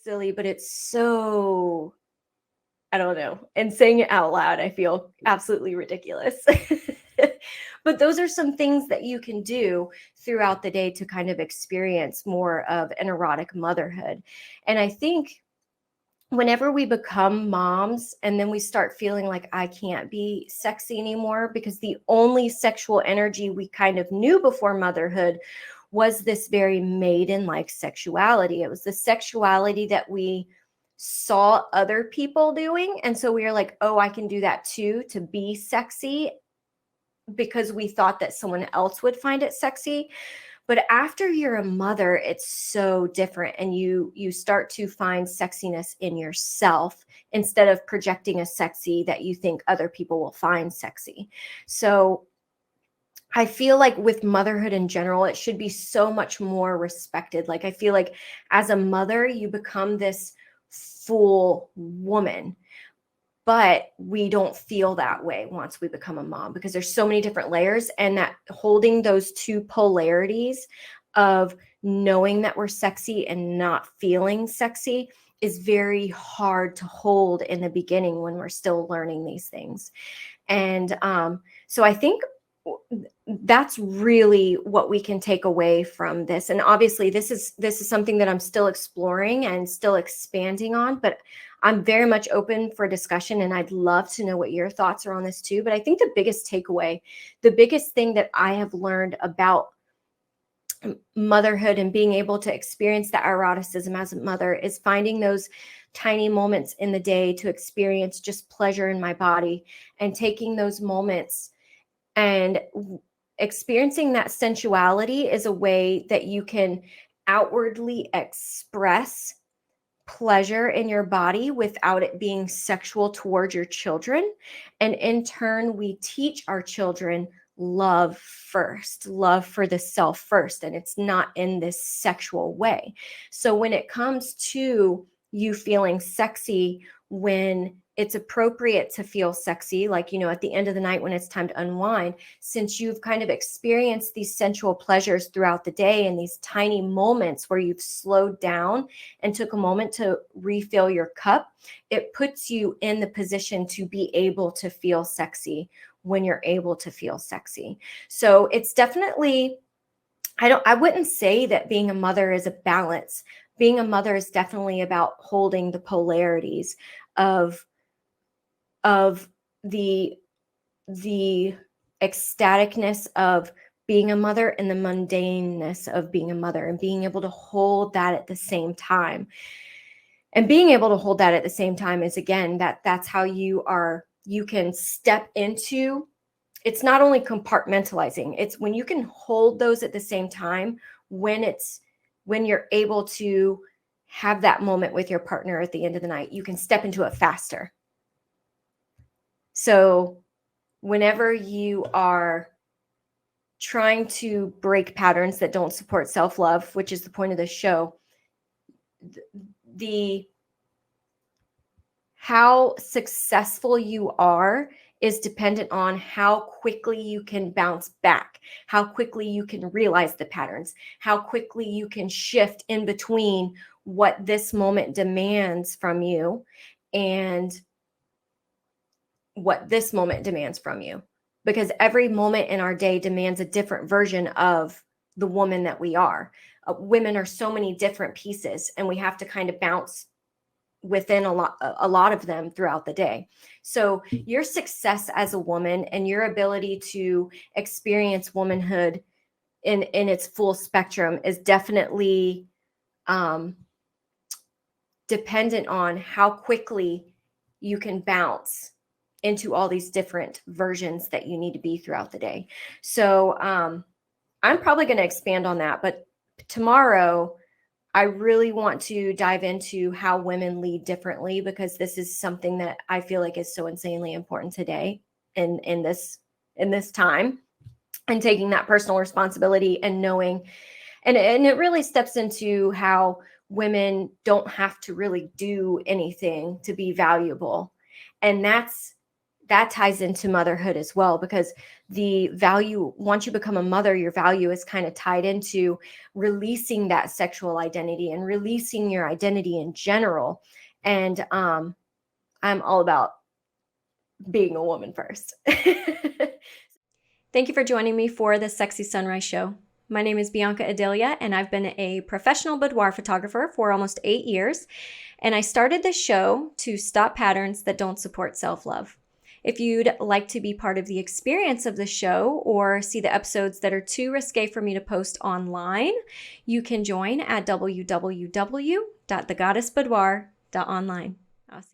silly, but it's so, I don't know. And saying it out loud, I feel absolutely ridiculous. But those are some things that you can do throughout the day to kind of experience more of an erotic motherhood. And I think whenever we become moms and then we start feeling like I can't be sexy anymore because the only sexual energy we kind of knew before motherhood was this very maiden-like sexuality. It was the sexuality that we saw other people doing. And so we were like, oh, I can do that too, to be sexy, because we thought that someone else would find it sexy. But after you're a mother, it's so different, and you start to find sexiness in yourself instead of projecting a sexy that you think other people will find sexy. So I feel like with motherhood in general, it should be so much more respected. Like, I feel like as a mother, you become this full woman, but we don't feel that way once we become a mom because there's so many different layers, and that holding those two polarities of knowing that we're sexy and not feeling sexy is very hard to hold in the beginning when we're still learning these things. And so I think that's really what we can take away from this. And obviously this is something that I'm still exploring and still expanding on, but I'm very much open for discussion, and I'd love to know what your thoughts are on this too. But I think the biggest takeaway, the biggest thing that I have learned about motherhood and being able to experience that eroticism as a mother is finding those tiny moments in the day to experience just pleasure in my body, and taking those moments and experiencing that sensuality is a way that you can outwardly express pleasure in your body without it being sexual towards your children. And in turn, we teach our children love first, love for the self first, and it's not in this sexual way. So when it comes to you feeling sexy, when it's appropriate to feel sexy, like, at the end of the night when it's time to unwind, since you've kind of experienced these sensual pleasures throughout the day and these tiny moments where you've slowed down and took a moment to refill your cup, it puts you in the position to be able to feel sexy when you're able to feel sexy. So it's definitely, I wouldn't say that being a mother is a balance. Being a mother is definitely about holding the polarities of the ecstaticness of being a mother and the mundaneness of being a mother, and being able to hold that at the same time. And being able to hold that at the same time is, again, that's how you can step into, it's not only compartmentalizing, it's when you can hold those at the same time, when you're able to have that moment with your partner at the end of the night, you can step into it faster. So whenever you are trying to break patterns that don't support self-love, which is the point of this show, how successful you are is dependent on how quickly you can bounce back, how quickly you can realize the patterns, how quickly you can shift in between what this moment demands from you and what this moment demands from you. Because every moment in our day demands a different version of the woman that we are. Women are so many different pieces, and we have to kind of bounce within a lot of them throughout the day. So your success as a woman and your ability to experience womanhood in its full spectrum is definitely dependent on how quickly you can bounce into all these different versions that you need to be throughout the day. So I'm probably going to expand on that, but tomorrow I really want to dive into how women lead differently, because this is something that I feel like is so insanely important today in this time, and taking that personal responsibility and knowing, and it really steps into how women don't have to really do anything to be valuable. And that's that ties into motherhood as well, because the value, once you become a mother, your value is kind of tied into releasing that sexual identity and releasing your identity in general. And I'm all about being a woman first. Thank you for joining me for the Sexy Sunrise Show. My name is Bianca Adelia, and I've been a professional boudoir photographer for almost 8 years. And I started this show to stop patterns that don't support self-love. If you'd like to be part of the experience of the show or see the episodes that are too risque for me to post online, you can join at www.thegoddessboudoir.online.